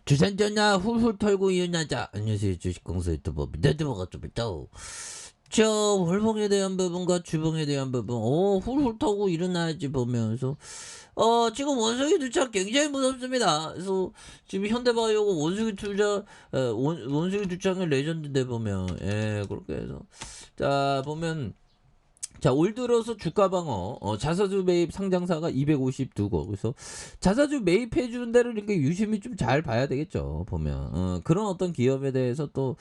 주산전야 훌훌 털고 일어나자. 안녕하세요, 주식공사 유튜버 미더드버가 좀 있다. 저 월봉에 대한 부분과 주봉에 대한 부분, 훌훌 털고 일어나야지 보면서, 지금 원숭이 투자 굉장히 무섭습니다. 그래서 지금 현대바이오가 원숭이 투자, 원숭이 투자의 레전드인데 보면, 그렇게 해서, 자 보면. 자, 올 들어서 주가 방어, 자사주 매입 상장사가 252곳. 그래서 자사주 매입해 주는 데를 이렇게 유심히 좀 잘 봐야 되겠죠. 보면 그런 어떤 기업에 대해서 또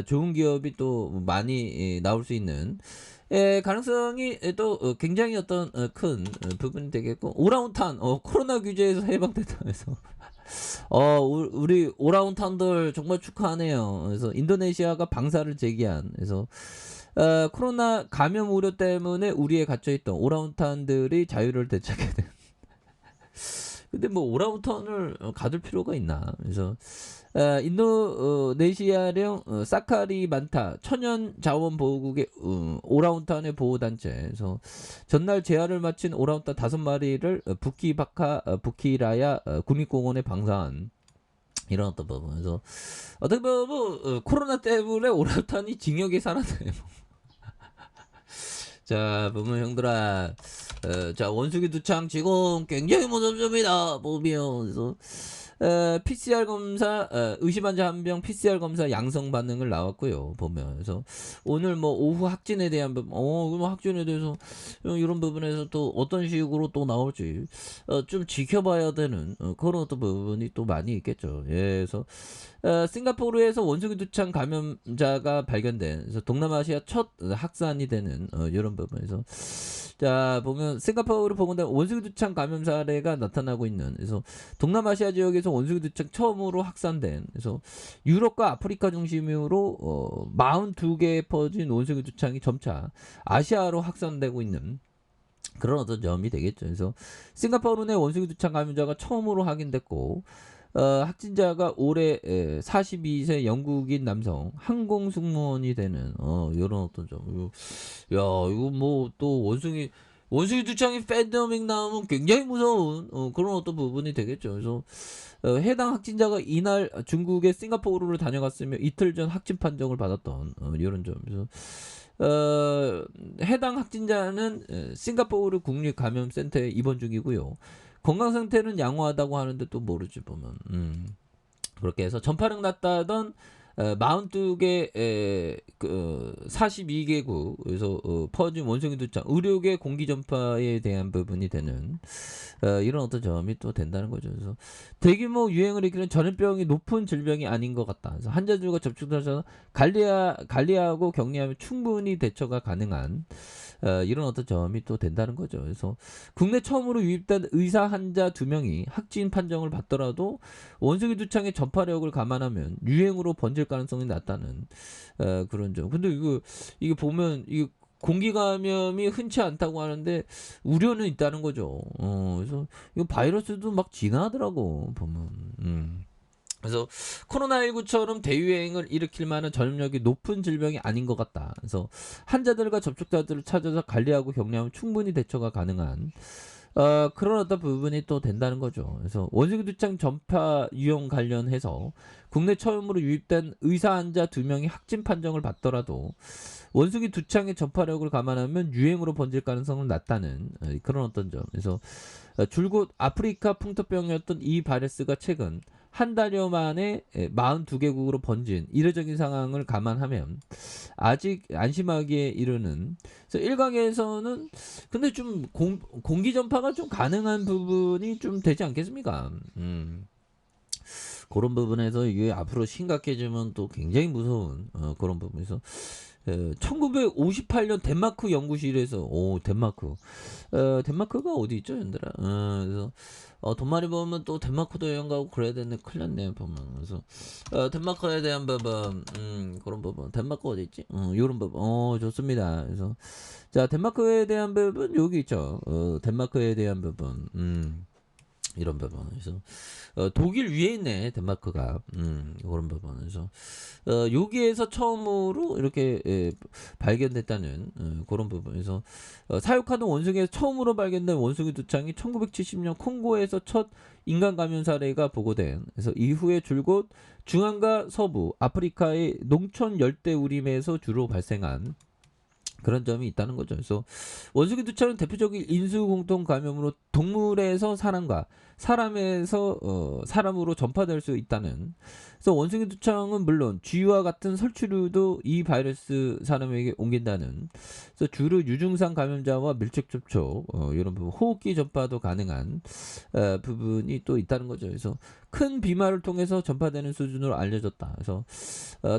좋은 기업이 또 많이 나올 수 있는 가능성이 또 굉장히 어떤 큰 부분이 되겠고, 오라운탄 코로나 규제에서 해방됐다 해서 우리 오라운탄들 정말 축하하네요. 그래서 인도네시아가 방사를 제기한, 그래서 코로나 감염 우려 때문에 우리에 갇혀있던 오랑우탄들이 자유를 되찾게 된. 근데 뭐 오랑우탄을 가둘 필요가 있나? 그래서 인도네시아령 사카리만타 천연 자원 보호국의 오랑우탄의 보호 단체. 그래서 전날 재활을 마친 오랑우탄 5마리를 부키라야 국립공원에 방사한. 이런 어떤 부분. 그래서 어떻게 보면 코로나 때문에 오랑우탄이 징역에 살았네요. 자 보면 형들아, 자 원숭이 두창 지금 굉장히 무섭습니다. 보면 그래서 PCR 검사, 의심 환자 한 명 PCR 검사 양성 반응을 나왔고요. 보면 그래서 오늘 뭐 오후 확진에 대한 부분, 그럼 확진에 대해서 이런 부분에서 또 어떤 식으로 또 나올지 좀 지켜봐야 되는 그런 어떤 부분이 또 많이 있겠죠. 예, 그래서 싱가포르에서 원숭이 두창 감염자가 발견된, 그래서 동남아시아 첫 확산이 되는 이런 부분에서, 자 보면 싱가포르 보건당 원숭이 두창 감염 사례가 나타나고 있는, 그래서 동남아시아 지역에서 원숭이 두창 처음으로 확산된, 그래서 유럽과 아프리카 중심으로 42개에 퍼진 원숭이 두창이 점차 아시아로 확산되고 있는 그런 어떤 점이 되겠죠. 그래서 싱가포르 내 원숭이 두창 감염자가 처음으로 확인됐고, 확진자가 올해 42세 영국인 남성 항공 승무원이 되는 이런 어떤 점. 이거 뭐 또 원숭이 두창이 팬데믹 나오면 굉장히 무서운 그런 어떤 부분이 되겠죠. 그래서 해당 확진자가 이날 중국의 싱가포르를 다녀갔으며 이틀 전 확진 판정을 받았던 이런 점에서 해당 확진자는 싱가포르 국립감염센터에 입원 중이고요. 건강 상태는 양호하다고 하는데 또 모르지 보면. 그렇게 해서 전파력 낮다던 42개 42개국에서 퍼진 원숭이 두창 의료계 공기 전파에 대한 부분이 되는 이런 어떤 점이 또 된다는 거죠. 그래서 대규모 유행을 일으키는 전염병이 높은 질병이 아닌 것 같다. 그래서 환자들과 접촉자서 관리하고 격리하면 충분히 대처가 가능한 이런 어떤 점이 또 된다는 거죠. 그래서 국내 처음으로 유입된 의사 환자 2명이 확진 판정을 받더라도 원숭이 두창의 전파력을 감안하면 유행으로 번질 가능성이 낮다는 그런 점. 근데 이게 보면 이게 공기 감염이 흔치 않다고 하는데 우려는 있다는 거죠. 그래서 이 바이러스도 막 진화하더라고 보면. 그래서 코로나19처럼 대유행을 일으킬 만한 전염력이 높은 질병이 아닌 것 같다. 그래서 환자들과 접촉자들을 찾아서 관리하고 격리하면 충분히 대처가 가능한 그런 어떤 부분이 또 된다는 거죠. 그래서 원숭이 두창 전파 유형 관련해서 국내 처음으로 유입된 의사 환자 2명이 확진 판정을 받더라도 원숭이 두창의 전파력을 감안하면 유행으로 번질 가능성은 낮다는 그런 어떤 점. 그래서 줄곧 아프리카 풍토병이었던 이 바이러스가 최근 한 달여 만에 42개국으로 번진 이례적인 상황을 감안하면 아직 안심하기에 이르는, 그래서 일각에서는 근데 좀 공기 전파가 좀 가능한 부분이 좀 되지 않겠습니까? 그런 부분에서 이게 앞으로 심각해지면 또 굉장히 무서운 그런 부분에서 1958년 덴마크 연구실에서 덴마크가 어디 있죠, 얘들아? 그래서 돈 많이 벌면 또 덴마크도 여행 가고 그래야 되는데 큰일 났네 보면. 그래서 덴마크에 대한 부분, 그런 부분. 덴마크 어디 있지? 이런 부분. 좋습니다. 그래서 자 덴마크에 대한 부분 여기 있죠. 덴마크에 대한 부분. 이런 부분에서 독일 위에 있네 덴마크가 그런 부분에서 여기에서 처음으로 이렇게 발견됐다는 그런 부분에서 사육하던 원숭이에서 처음으로 발견된 원숭이 두창이 1970년 콩고에서 첫 인간 감염 사례가 보고된 그래서 이후에 줄곧 중앙과 서부 아프리카의 농촌 열대우림에서 주로 발생한 그런 점이 있다는 거죠. 그래서 원숭이 두창은 대표적인 인수 공통 감염으로 동물에서 사람과 사람에서 사람으로 전파될 수 있다는. 그래서 원숭이 두창은 물론 쥐와 같은 설치류도 이 바이러스 사람에게 옮긴다는. 그래서 주로 유증상 감염자와 밀접 접촉 이런 부분 호흡기 전파도 가능한 부분이 또 있다는 거죠. 그래서 큰 비말을 통해서 전파되는 수준으로 알려졌다. 그래서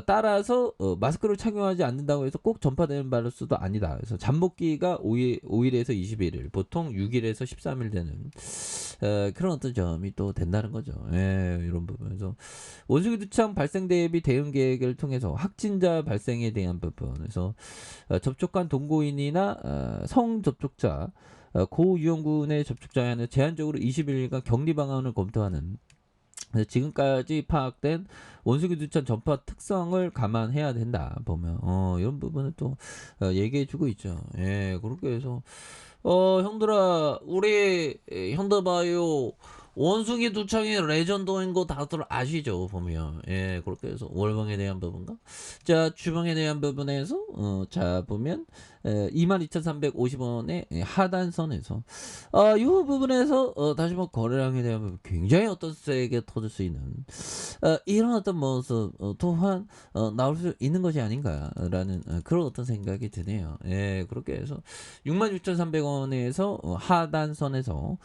따라서 마스크를 착용하지 않는다고 해서 꼭 전파되는 바이러스도 아니다. 그래서 잠복기가 5일에서 21일, 보통 6일에서 13일 되는 그런 어떤 점이 또 된다는 거죠. 이런 부분에서 원숭이 두창 발생 대비 대응 계획을 통해서 확진자 발생에 대한 부분에서 접촉한 동거인이나 성접촉자, 고위험군의 접촉자에는 제한적으로 21일간 격리 방안을 검토하는 지금까지 파악된 원숭이 두창 전파 특성을 감안해야 된다 보면 이런 부분을 또 얘기해주고 있죠. 그렇게 해서 형들아 우리 현대바이오 원숭이 두창의 레전더인 거 다들 아시죠 보면 그렇게 해서 월봉에 대한 부분과 자 주봉에 대한 부분에서 자 보면 22,350원의 하단선에서 이 부분에서 다시 한번 거래량에 대한 부분 굉장히 어떤 세게 터질 수 있는 이런 어떤 모습 또한 나올 수 있는 것이 아닌가라는 그런 어떤 생각이 드네요. 그렇게 해서 66,300원에서 하단선에서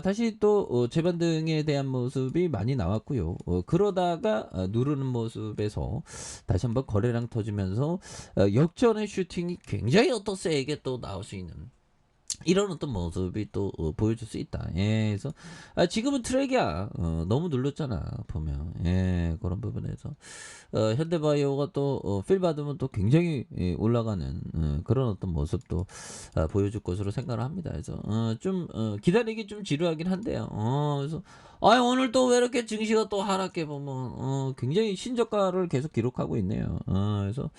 다시 또 재반등에 대한 모습이 많이 나왔고요. 그러다가 누르는 모습에서 다시 한번 거래량 터지면서 역전의 슈팅이 굉장히 어떤 세게 또 나올 수 있는 이런 어떤 모습이 또 보여줄 수 있다. 그래서 지금은 트랙이야. 너무 눌렀잖아 보면 그런 부분에서 현대바이오가 또 필 받으면 또 굉장히 올라가는 그런 어떤 모습도 보여줄 것으로 생각을 합니다. 그래서 좀 기다리기 좀 지루하긴 한데요. 그래서 오늘 또 왜 이렇게 증시가 또 하락해 보면 굉장히 신저가를 계속 기록하고 있네요. 그래서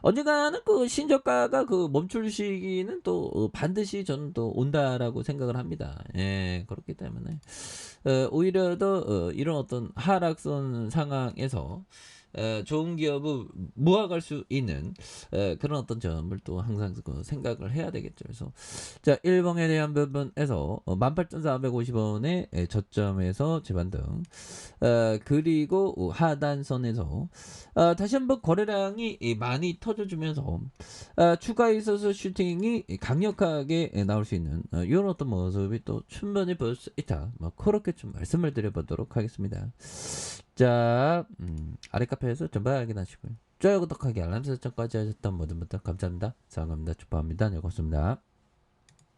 언젠가는 그 신저가가 그 멈출 시기는 또 반드시 저는 또 온다라고 생각을 합니다. 그렇기 때문에 오히려 더 이런 어떤 하락선 상황에서 좋은 기업을 모아갈 수 있는 그런 어떤 점을 또 항상 그 생각을 해야 되겠죠. 그래서 자 1봉에 대한 부분에서 18,450원의 저점에서 재반등 그리고 하단선에서 다시 한번 거래량이 많이 터져주면서 추가에 있어서 슈팅이 강력하게 나올 수 있는 이런 어떤 모습이 또 충분히 보일 수 있다. 뭐 그렇게 좀 말씀을 드려보도록 하겠습니다. 자 아래 카페에서 전부 확인하시고요. 좋아요 구독하기 알람 설정까지 하셨던 모든 분들 감사합니다. 사랑합니다. 축복합니다. 네 고맙습니다.